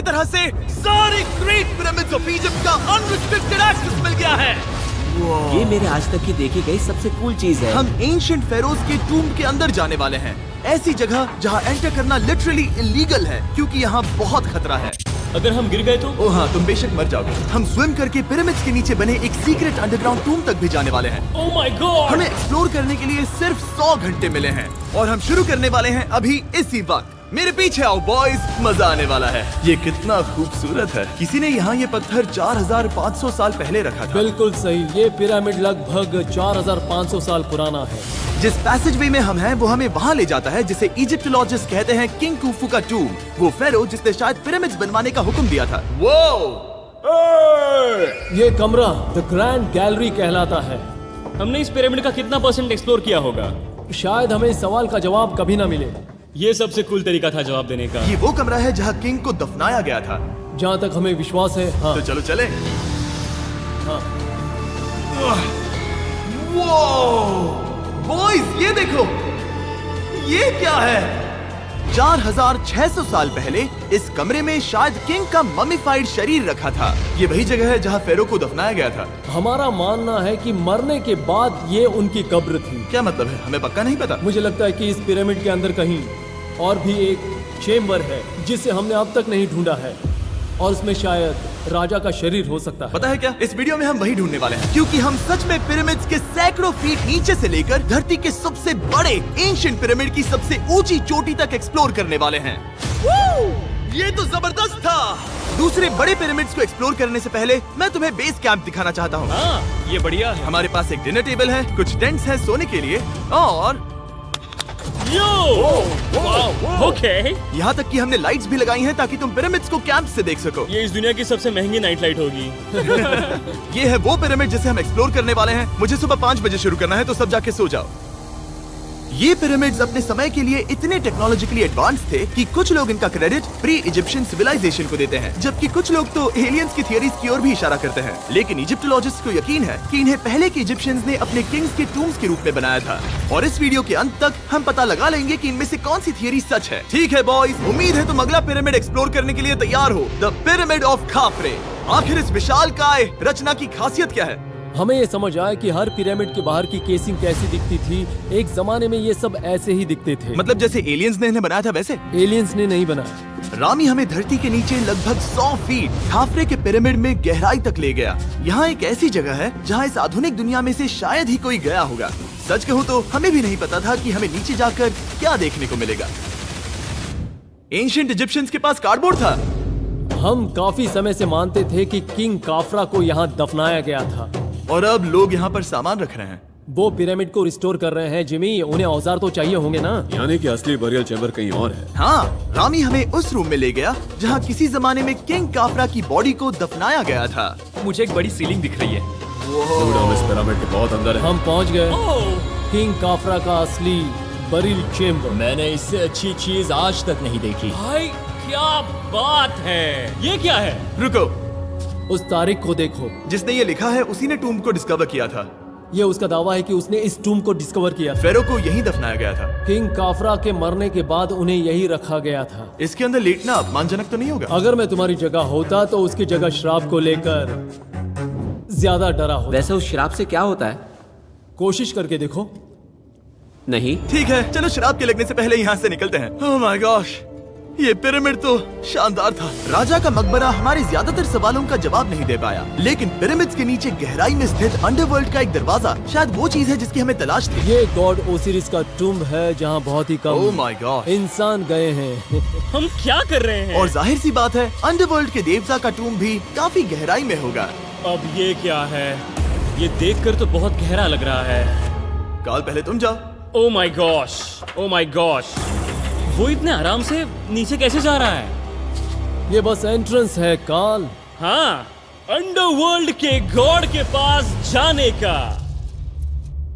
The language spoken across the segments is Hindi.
तरह से सारे ग्रेट पिरामिड्स ऑफ इजिप्ट का अनरिस्ट्रिक्टेड एक्सेस मिल गया है। ये मेरे आज तक की देखी गई सबसे कूल चीज है। हम एंशिएंट फेरोज के टूम्ब के अंदर जाने वाले हैं, ऐसी जगह जहाँ एंटर करना लिटरली इलीगल है क्योंकि यहाँ बहुत खतरा है। अगर हम गिर गए तो? ओह हाँ, तुम बेशक मर जाओगे। हम स्विम करके पिरामिड्स के नीचे बने एक सीक्रेट अंडरग्राउंड टूम तक भी जाने वाले हैं। Oh my God! हमें एक्सप्लोर करने के लिए सिर्फ 100 घंटे मिले हैं और हम शुरू करने वाले हैं अभी इसी वक्त। मेरे पीछे आओ बॉयज, मजा आने वाला है। ये कितना खूबसूरत है। किसी ने यहाँ ये पत्थर 4500 साल पहले रखा था। बिल्कुल सही, ये पिरामिड लगभग 4500 साल पुराना है। जिस पैसेजवे में हम हैं वो हमें वहाँ ले जाता है जिसे इजिप्टोलॉजिस्ट कहते हैं किंग खुफू का टूम, वो फेरो जिसने शायद पिरामिड्स बनवाने का हुक्म दिया था। वो ये कमरा द ग्रैंड गैलरी कहलाता है। हमने इस पिरामिड का कितना % एक्सप्लोर किया होगा? शायद हमें इस सवाल का जवाब कभी ना मिले। ये सबसे कूल तरीका था जवाब देने का। ये वो कमरा है जहाँ किंग को दफनाया गया था, जहाँ तक हमें विश्वास है। हाँ। तो चलो चले। हाँ। बॉयज ये देखो, ये क्या है? 4600 साल पहले इस कमरे में शायद किंग का ममीफाइड शरीर रखा था। ये वही जगह है जहाँ फेरो को दफनाया गया था। हमारा मानना है कि मरने के बाद ये उनकी कब्र थी। क्या मतलब है? हमें पक्का नहीं पता। मुझे लगता है कि इस पिरामिड के अंदर कहीं और भी एक चेम्बर है जिसे हमने अब तक नहीं ढूंढा है और उसमें शायद राजा का शरीर हो सकता है। पता है क्या, इस वीडियो में हम वही ढूंढने वाले हैं क्योंकि हम सच में पिरामिड्स के सैकड़ों फीट नीचे से लेकर धरती के सबसे बड़े एंशिएंट पिरामिड की सबसे ऊंची चोटी तक एक्सप्लोर करने वाले हैं। ये तो जबरदस्त था। दूसरे बड़े पिरामिड्स को एक्सप्लोर करने से पहले मैं तुम्हें बेस कैंप दिखाना चाहता हूँ। हाँ, ये बढ़िया है। हमारे पास एक डिनर टेबल है, कुछ टेंट्स हैं सोने के लिए और ओके। यहाँ तक कि हमने लाइट्स भी लगाई हैं ताकि तुम पिरामिड्स को कैंप से देख सको। ये इस दुनिया की सबसे महंगी नाइट लाइट होगी। ये है वो पिरामिड जिसे हम एक्सप्लोर करने वाले हैं। मुझे सुबह 5 बजे शुरू करना है तो सब जाके सो जाओ। ये पिरामिड्स अपने समय के लिए इतने टेक्नोलॉजिकली एडवांस थे कि कुछ लोग इनका क्रेडिट प्री इजिप्शियन सिविलाइजेशन को देते हैं, जबकि कुछ लोग तो एलियंस की थियरीज की ओर भी इशारा करते हैं। लेकिन इजिप्टोलॉजिस्ट को यकीन है कि इन्हें पहले के इजिप्शियंस ने अपने किंग्स के टूम्स के रूप में बनाया था। और इस वीडियो के अंत तक हम पता लगा लेंगे कि इनमें से कौन सी थियरी सच है। ठीक है बॉयज, उम्मीद है तुम अगला पिरामिड एक्सप्लोर करने के लिए तैयार हो, द पिरामिड ऑफ खाफरे। आखिर इस विशालकाय रचना की खासियत क्या है? हमें ये समझ आया कि हर पिरामिड के बाहर की केसिंग कैसी दिखती थी। एक जमाने में ये सब ऐसे ही दिखते थे। मतलब जैसे एलियंस ने इन्हें बनाया था वैसे? एलियंस ने नहीं बनाया। रामी हमें धरती के नीचे लगभग 100 फीट खाफरे के पिरामिड में गहराई तक ले गया। यहाँ एक ऐसी जगह है जहाँ इस आधुनिक दुनिया में से शायद ही कोई गया होगा। सच कहूँ तो हमें भी नहीं पता था कि हमें नीचे जाकर क्या देखने को मिलेगा। एंशिएंट इजिप्शियंस के पास कार्डबोर्ड था। हम काफी समय से मानते थे कि किंग काफरा को यहाँ दफनाया गया था और अब लोग यहाँ पर सामान रख रहे हैं। वो पिरामिड को रिस्टोर कर रहे हैं। जिमी, उन्हें औजार तो चाहिए होंगे ना? यानी कि असली बरियल चैम्बर कहीं और है। हाँ, रामी हमें उस रूम में ले गया जहाँ किसी जमाने में किंग काफरा की बॉडी को दफनाया गया था। मुझे एक बड़ी सीलिंग दिख रही है। हम इस पिरामिड के बहुत अंदर है। हम पहुँच गए किंग काफरा का असली बरियल चैम्बर। मैंने इससे अच्छी चीज आज तक नहीं देखी। भाई क्या बात है! ये क्या है? रुको, उस तारीख को देखो। जिसने ये लिखा है उसी ने टूम्ब को डिस्कवर किया था। ये उसका दावा है कि उसने इस टूम्ब को डिस्कवर किया था। फेरो को यहीं दफनाया गया था। किंग काफरा के मरने के बाद उन्हें यही रखा गया था। इसके अंदर लेटना अपमानजनक तो नहीं होगा? अगर मैं तुम्हारी जगह होता तो उसकी जगह श्राप को लेकर ज्यादा डरा होता। वैसे उस शराब से क्या होता है? कोशिश करके देखो। नहीं। ठीक है, चलो शराब के लगने से पहले यहाँ से निकलते हैं। ओह माय गॉश, ये पिरामिड तो शानदार था। राजा का मकबरा हमारे ज्यादातर सवालों का जवाब नहीं दे पाया, लेकिन पिरामिड्स के नीचे गहराई में स्थित अंडरवर्ल्ड का एक दरवाजा शायद वो चीज है जिसकी हमें तलाश थी। ये गॉड ओसिरिस का टूम्ब है जहाँ बहुत ही कम ओह माय गॉड इंसान गए हैं। हम क्या कर रहे हैं? और जाहिर सी बात है अंडरवर्ल्ड के देवता का टूम्ब भी काफी गहराई में होगा। अब ये क्या है? ये देखकर तो बहुत गहरा लग रहा है। काल, पहले तुम जाओ। Oh my gosh, oh my gosh, वो इतने आराम से नीचे कैसे जा रहा है? ये बस एंट्रेंस है काल। हाँ, अंडरवर्ल्ड के गॉड के पास जाने का।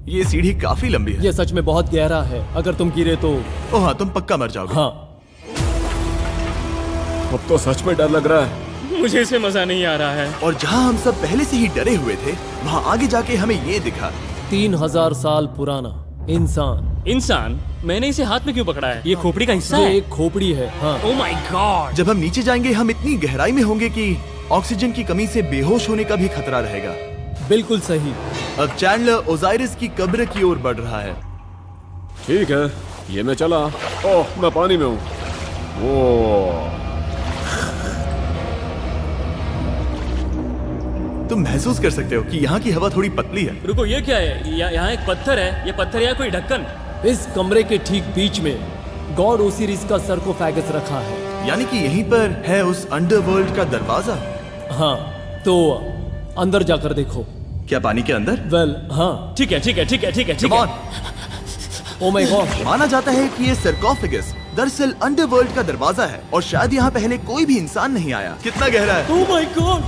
ये सीढ़ी काफी लंबी है। ये सच में बहुत गहरा है। अगर तुम गिरे तो ओह हाँ, तुम पक्का मर जाओगे। हाँ। अब तो सच में डर लग रहा है। मुझे इसे मजा नहीं आ रहा है। और जहाँ हम सब पहले से ही डरे हुए थे, वहाँ आगे जाके हमें ये दिखा। 3000 साल पुराना इंसान। इंसान, मैंने इसे हाथ में क्यों पकड़ा है? ये खोपड़ी का हिस्सा ये है। एक खोपड़ी है। हाँ। Oh my God. जब हम नीचे जाएंगे हम इतनी गहराई में होंगे कि ऑक्सीजन की कमी से बेहोश होने का भी खतरा रहेगा। बिल्कुल सही। अब चैंडलर ओजाइरिस की कब्र की ओर बढ़ रहा है। ठीक है, ये मैं चला। ओह, मैं पानी में हूँ। वो तुम महसूस कर सकते हो कि यहाँ की हवा थोड़ी पतली है। रुको, ये क्या है? यहाँ एक पत्थर है। ये पत्थर या कोई ढक्कन? इस कमरे के ठीक बीच में गॉड ओसिरिस का सरकोफेगस रखा है। यानी कि यहीं पर है उस अंडरवर्ल्ड का दरवाजा। हाँ, तो अंदर जाकर देखो। क्या पानी के अंदर? वेल, हाँ। ठीक है, ठीक है, ठीक है, ठीक है, ठीक Come है। on। Oh my God. माना जाता है कि ये सरकोफेगस दरअसल अंडरवर्ल्ड का दरवाजा है और शायद यहाँ पहले कोई भी इंसान नहीं आया। कितना गहरा है? ओह माय गॉड,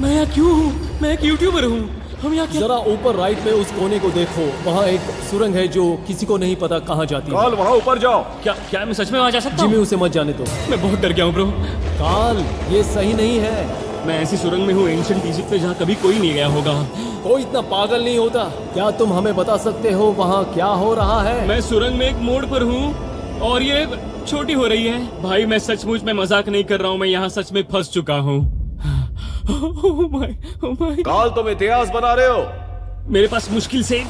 मैं यहाँ क्यों हूँ? मैं एक यूट्यूबर हूँ। हम यहाँ क्या? जरा ऊपर राइट में उस कोने को देखो, वहाँ एक सुरंग है जो किसी को नहीं पता कहाँ जाती है। काल, वहाँ ऊपर जाओ। क्या मैं सच में वहाँ जा सकता जिमी, हूँ? उसे मत जाने दो। मैं बहुत डर गया हूँ ब्रो। काल, ये सही नहीं है। मैं ऐसी सुरंग में हूँ एंशिएंट इजिप्ट में जहाँ कभी कोई नहीं गया होगा। कोई इतना पागल नहीं होता। क्या तुम हमें बता सकते हो वहाँ क्या हो रहा है? मैं सुरंग में एक मोड़ पर हूँ और ये छोटी हो रही है। भाई मैं सचमुच में मजाक नहीं कर रहा हूँ, मैं यहाँ सच में फंस चुका हूँ। Oh my. काल, तुम इतिहास बना रहे हो। मेरे पास मुश्किल से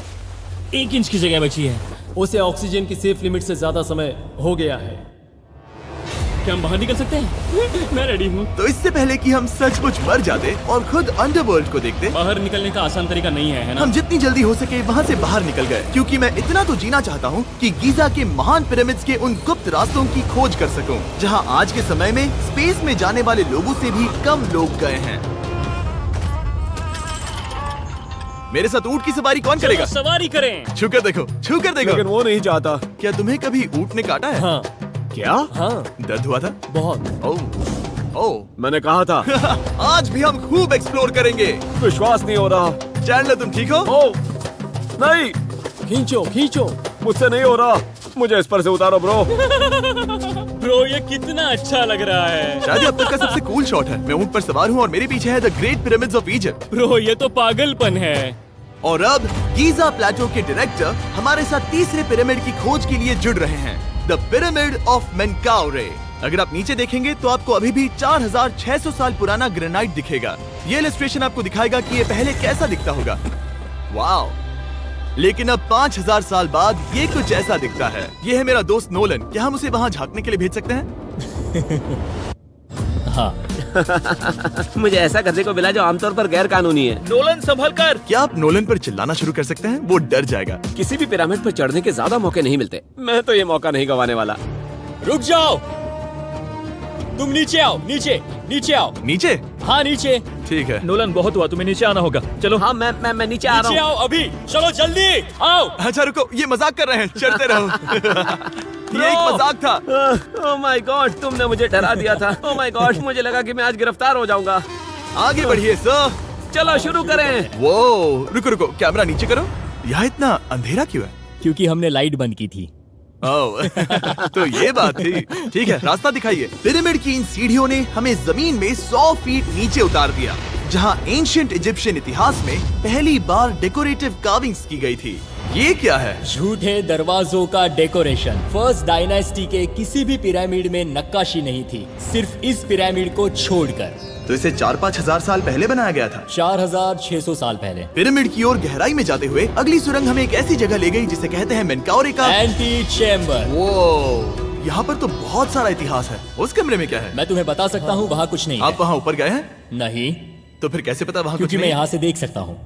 1 इंच की जगह बची है। उसे ऑक्सीजन की सेफ लिमिट से ज्यादा समय हो गया है। क्या हम बाहर निकल सकते हैं? मैं रेडी हूँ। तो इससे पहले कि हम सचमुच मर जाते और खुद अंडरवर्ल्ड को देखते, बाहर निकलने का आसान तरीका नहीं है ना? हम जितनी जल्दी हो सके वहाँ से बाहर निकल गए, क्योंकि मैं इतना तो जीना चाहता हूँ कि गीजा के महान पिरामिड्स के उन गुप्त रास्तों की खोज कर सकूं, जहाँ आज के समय में स्पेस में जाने वाले लोगों से भी कम लोग गए हैं। मेरे साथ ऊंट की सवारी कौन करेगा? चलो सवारी करें। छूकर देखो, छूकर देखो। लेकिन वो नहीं चाहता। क्या तुम्हें कभी ऊंट ने काटा है? हाँ। क्या? हाँ, दर्द हुआ था? बहुत। ओह मैंने कहा था। आज भी हम खूब एक्सप्लोर करेंगे। विश्वास नहीं हो रहा। चैंडलर, तुम ठीक हो? ओह, नहीं, खींचो खींचो। मुझसे नहीं हो रहा। मुझे इस पर से उतारो ब्रो। ब्रो ये कितना अच्छा लग रहा है। शायद ये अब तक का सबसे कूल शॉट है। मैं ऊंट पर सवार हूँ और मेरे पीछे है the great pyramids of Egypt. Bro ये तो पागलपन है। और अब गीजा प्लेटो के डायरेक्टर हमारे साथ तीसरे पिरामिड की खोज के लिए जुड़ रहे हैं, द पिरामिड ऑफ मेनकाउरे। अगर आप नीचे देखेंगे तो आपको अभी भी 4600 साल पुराना ग्रेनाइट दिखेगा। ये इलस्ट्रेशन आपको दिखाएगा कि ये पहले कैसा दिखता होगा। वाओ! लेकिन अब 5000 साल बाद ये कुछ ऐसा दिखता है। ये है मेरा दोस्त नोलन। क्या हम उसे वहाँ झांकने के लिए भेज सकते हैं? हाँ। मुझे ऐसा करने को मिला जो आमतौर पर गैर कानूनी है। नोलन संभल कर। क्या आप नोलन पर चिल्लाना शुरू कर सकते हैं? वो डर जाएगा। किसी भी पिरामिड पर चढ़ने के ज्यादा मौके नहीं मिलते। मैं तो ये मौका नहीं गंवाने वाला। रुक जाओ, तुम नीचे आओ। नीचे नीचे आओ। नीचे? हाँ नीचे। ठीक है। नोलन बहुत हुआ, तुम्हें नीचे आना होगा। चलो। हाँ, मैं नीचे आ नीचे रहा हूँ। आओ अभी। चलो जल्दी आओ। अच्छा रुको, ये मजाक कर रहे हैं। चढ़ते रहो। ये एक मजाक था। ओह माय गॉड, तुमने मुझे डरा दिया था। ओह माय गॉड, मुझे लगा कि मैं आज गिरफ्तार हो जाऊंगा। आगे बढ़िए सर। चलो शुरू करें। वो रुको रुको, कैमरा नीचे करो। यहाँ इतना अंधेरा क्यों है? क्योंकि हमने लाइट बंद की थी। ओह, तो ये बात थी। ठीक है, रास्ता दिखाइए। पिरामिड की इन सीढ़ियों ने हमें जमीन में 100 फीट नीचे उतार दिया, जहाँ एंशिएंट इजिप्शियन इतिहास में पहली बार डेकोरेटिव कार्विंग्स की गई थी। ये क्या है? झूठे दरवाजों का डेकोरेशन। फर्स्ट डायनेस्टी के किसी भी पिरामिड में नक्काशी नहीं थी, सिर्फ इस पिरामिड को छोड़कर। तो इसे 4-5 हजार साल पहले बनाया गया था। 4600 साल पहले। पिरामिड की ओर गहराई में जाते हुए अगली सुरंग हमें एक ऐसी जगह ले गई जिसे कहते हैं मेनकाउरे का एंटी चेम्बर। वो यहाँ पर तो बहुत सारा इतिहास है। उस कमरे में क्या है? मैं तुम्हें बता सकता हूँ, वहाँ कुछ नहीं आप है। वहाँ ऊपर गए हैं? नहीं, तो फिर कैसे पता वहाँ कुछ क्योंकि मैं नहीं? यहाँ से देख सकता हूँ।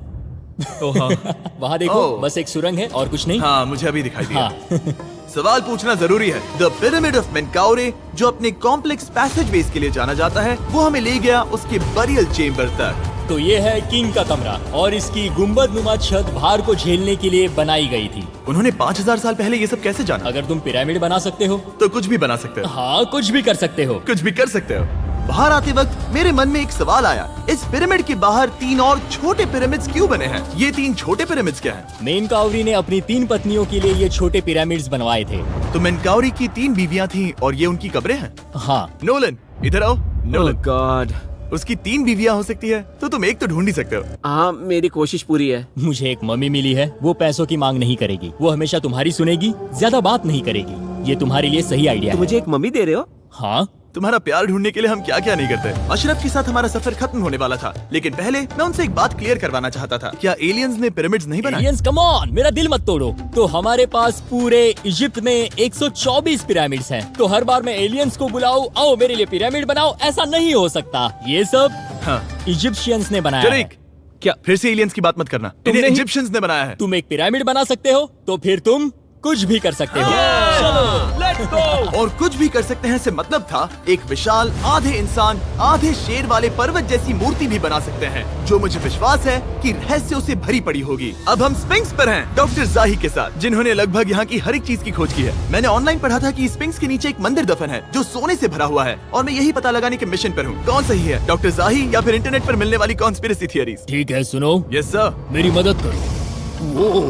वहाँ देखो, ओह। बस एक सुरंग है और कुछ नहीं। हाँ, मुझे अभी दिखाई दिया। हाँ। सवाल पूछना जरूरी है। द पिरामिड ऑफ मेनकाउरे, जो अपने कॉम्प्लेक्स पैसेजवेज के लिए जाना जाता है, वो हमें ले गया उसके बरियल चेम्बर तक। तो ये है किंग का कमरा और इसकी गुंबदनुमा छत भार को झेलने के लिए बनाई गई थी। उन्होंने 5000 साल पहले ये सब कैसे जाना? अगर तुम पिरामिड बना सकते हो तो कुछ भी बना सकते हो। हाँ, कुछ भी कर सकते हो। कुछ भी कर सकते हो। बाहर आते वक्त मेरे मन में एक सवाल आया, इस पिरामिड के बाहर 3 और छोटे पिरामिड्स क्यों बने हैं? ये 3 छोटे पिरामिड्स क्या हैं? मेनकाउरी ने अपनी 3 पत्नियों के लिए ये छोटे पिरामिड्स बनवाए थे। तो मेनकाउरी की 3 बीवियां थीं और ये उनकी कब्रें हैं। हाँ। नोलन, इधर आओ। ओह नोलन, गॉड, उसकी 3 बीवियां हो सकती है, तो तुम एक तो ढूंढ ही सकते हो। हाँ, मेरी कोशिश पूरी है। मुझे एक मम्मी मिली है, वो पैसों की मांग नहीं करेगी, वो हमेशा तुम्हारी सुनेगी, ज्यादा बात नहीं करेगी। ये तुम्हारे लिए सही आइडिया तो है। मुझे एक मम्मी दे रहे हो? हाँ, तुम्हारा प्यार ढूंढने के लिए हम क्या क्या नहीं करते। अशरफ के साथ हमारा सफर खत्म होने वाला था, लेकिन पहले मैं उनसे एक बात क्लियर करवाना चाहता था। क्या एलियंस ने पिरामिड्स नहीं बनाए? एलियंस, कम ऑन, मेरा दिल मत तोड़ो। तो हमारे पास पूरे इजिप्ट में 124 पिरामिड्स हैं। तो हर बार मैं एलियंस को बुलाऊं, आओ मेरे लिए पिरामिड बनाओ, ऐसा नहीं हो सकता। ये सब हाँ। इजिप्शियंस ने बनाया है। जरीक, क्या फिर से एलियंस की बात मत करना। इन्हें नहीं- इजिप्शियंस ने बनाया है। तुम एक पिरामिड बना सकते हो, तो फिर तुम कुछ भी कर सकते हो। और कुछ भी कर सकते हैं से मतलब था एक विशाल आधे इंसान आधे शेर वाले पर्वत जैसी मूर्ति भी बना सकते हैं, जो मुझे विश्वास है कि रहस्यों से भरी पड़ी होगी। अब हम स्पिंक्स पर हैं, डॉक्टर जाही के साथ, जिन्होंने लगभग यहाँ की हर एक चीज की खोज की है। मैंने ऑनलाइन पढ़ा था कि स्पिंक्स के नीचे एक मंदिर दफन है जो सोने से भरा हुआ है, और मैं यही पता लगाने के मिशन पर हूँ। कौन सही है, डॉक्टर जाही या फिर इंटरनेट पर मिलने वाली कॉन्स्पिरेसी थियरीज? ठीक है, सुनो, यस सर। मेरी मदद करो। वो